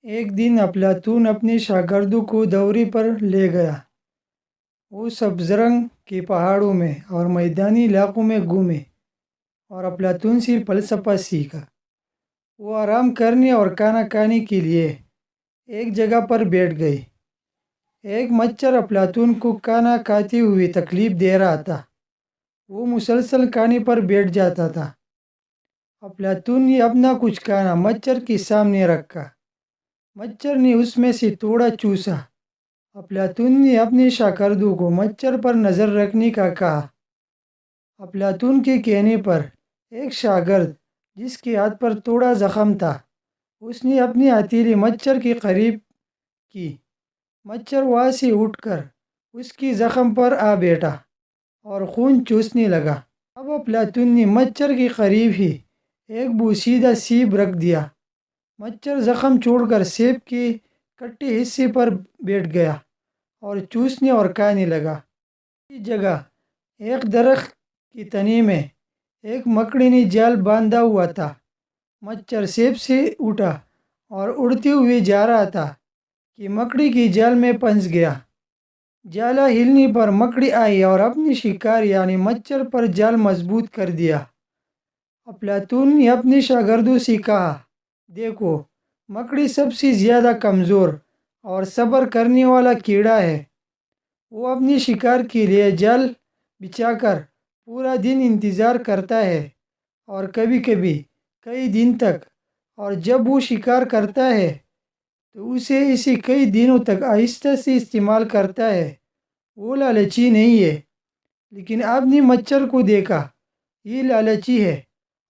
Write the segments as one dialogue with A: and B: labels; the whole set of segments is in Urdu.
A: ایک دن افلاطون اپنے شاگردوں کو دوری پر لے گیا۔ وہ سبز رنگ کے پہاڑوں میں اور میدانی علاقوں میں گھومے اور افلاطون سے فلسفہ سیکھا۔ وہ آرام کرنے اور کھانا کھانے کے لیے ایک جگہ پر بیٹھ گئے۔ ایک مچھر افلاطون کو کھانا کھاتے ہوئے تکلیف دے رہا تھا۔ وہ مسلسل کھانے پر بیٹھ جاتا تھا۔ افلاطون نے اپنا کچھ کھانا مچھر کے سامنے رکھا۔ مچھر نے اس میں سے تھوڑا چوسا۔ افلاطون نے اپنے شاگردوں کو مچھر پر نظر رکھنے کا کہا۔ افلاطون کے کہنے پر ایک شاگرد جس کے ہاتھ پر تھوڑا زخم تھا، اس نے اپنی ہتھیلی مچھر کے قریب کی۔ مچھر وہاں سے اٹھ کر اس کی زخم پر آ بیٹھا اور خون چوسنے لگا۔ اب افلاطون نے مچھر کے قریب ہی ایک بوسیدہ سیب رکھ دیا۔ مچھر زخم چھوڑ کر سیب کے کٹے حصے پر بیٹھ گیا اور چوسنے اور کھانے لگا۔ اسی جگہ ایک درخت کے تنے میں ایک مکڑی نے جال باندھا ہوا تھا۔ مچھر سیب سے اٹھا اور اڑتے ہوئے جا رہا تھا کہ مکڑی کے جال میں پھنس گیا۔ جالا ہلنے پر مکڑی آئی اور اپنے شکار یعنی مچھر پر جال مضبوط کر دیا۔ افلاطون نے اپنے شاگردوں سے کہا، دیکھو، مکڑی سب سے زیادہ کمزور اور صبر کرنے والا کیڑا ہے۔ وہ اپنے شکار کے لیے جال بچھا کر پورا دن انتظار کرتا ہے اور کبھی کبھی کئی دن تک، اور جب وہ شکار کرتا ہے تو اسے کئی دنوں تک آہستہ سے استعمال کرتا ہے۔ وہ لالچی نہیں ہے، لیکن آپ نے مچھر کو دیکھا، یہ لالچی ہے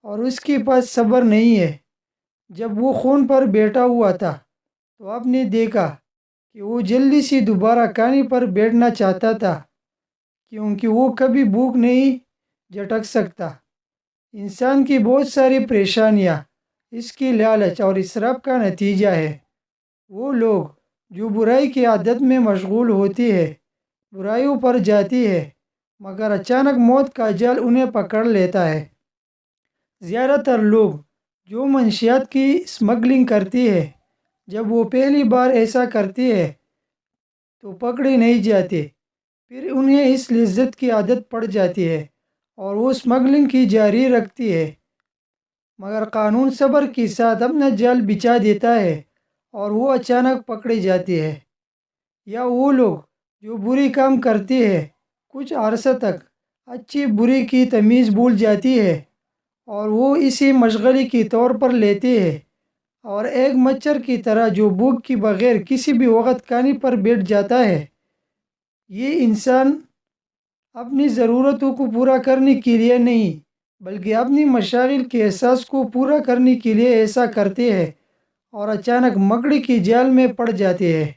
A: اور اس کے پاس صبر نہیں ہے۔ جب وہ خون پر بیٹھا ہوا تھا تو آپ نے دیکھا کہ وہ جلدی سے دوبارہ کھانے پر بیٹھنا چاہتا تھا، کیونکہ وہ کبھی بھوک نہیں جھٹک سکتا۔ انسان کی بہت ساری پریشانیاں اس کی لالچ اور اسراف کا نتیجہ ہے۔ وہ لوگ جو برائی کی عادت میں مشغول ہوتے ہیں، برائیوں پر جاتے ہیں، مگر اچانک موت کا جال انہیں پکڑ لیتا ہے۔ زیادہ تر لوگ جو منشیات کی اسمگلنگ کرتے ہیں، جب وہ پہلی بار ایسا کرتے ہیں تو پکڑے نہیں جاتے، پھر انہیں اس لذت کی عادت پڑ جاتی ہے اور وہ اسمگلنگ کی جاری رکھتی ہے۔ مگر قانون صبر کے ساتھ اپنا جال بچھا دیتا ہے اور وہ اچانک پکڑے جاتے ہیں۔ یا وہ لوگ جو برے کام کرتے ہیں، کچھ عرصہ تک اچھے برے کی تمیز بھول جاتی ہے اور وہ اسے مشغلے کے طور پر لیتے ہیں، اور ایک مچھر کی طرح جو بھوک کے بغیر کسی بھی وقت کھانے پر بیٹھ جاتا ہے۔ یہ انسان اپنی ضرورتوں کو پورا کرنے کے لیے نہیں، بلکہ اپنی مشاغل کے احساس کو پورا کرنے کے لیے ایسا کرتے ہیں اور اچانک مکڑی کے جال میں پڑ جاتے ہیں۔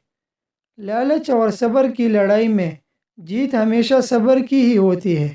A: لالچ اور صبر کی لڑائی میں جیت ہمیشہ صبر کی ہی ہوتی ہے۔